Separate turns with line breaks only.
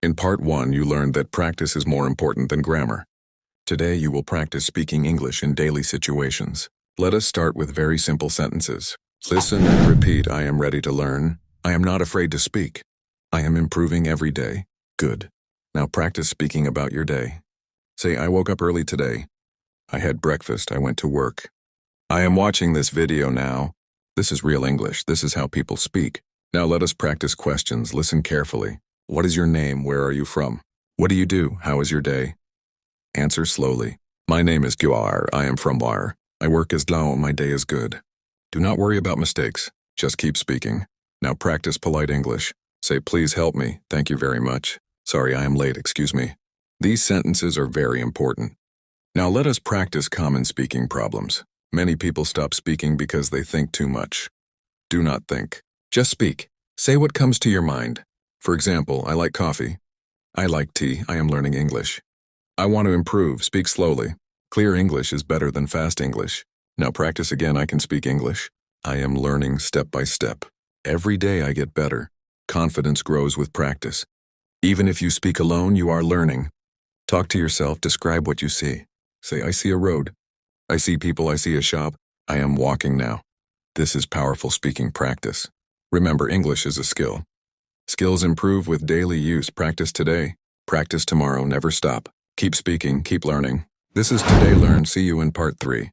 In part 1, you learned that practice is more important than grammar. Today, you will practice speaking English in daily situations. Let us start with very simple sentences. Listen and repeat. I am ready to learn. I am not afraid to speak. I am improving every day. Good. Now practice speaking about your day. Say, I woke up early today. I had breakfast. I went to work. I am watching this video now. This is real English. This is how people speak. Now let us practice questions. Listen carefully. What is your name? Where are you from? What do you do? How is your day? Answer slowly. My name is Guar. I am from War. I work as Lao. My day is good. Do not worry about mistakes. Just keep speaking. Now practice polite English. Say, please help me. Thank you very much. Sorry, I am late. Excuse me. These sentences are very important. Now let us practice common speaking problems. Many people stop speaking because they think too much. Do not think. Just speak. Say what comes to your mind. For example, I like coffee. I like tea. I am learning English. I want to improve. Speak slowly. Clear English is better than fast English. Now practice again. I can speak English. I am learning step by step. Every day I get better. Confidence grows with practice. Even if you speak alone, you are learning. Talk to yourself. Describe what you see. Say, I see a road. I see people. I see a shop. I am walking now. This is powerful speaking practice. Remember, English is a skill. Skills improve with daily use. Practice today. Practice tomorrow. Never stop. Keep speaking. Keep learning. This is Today Learn. See you in part 3.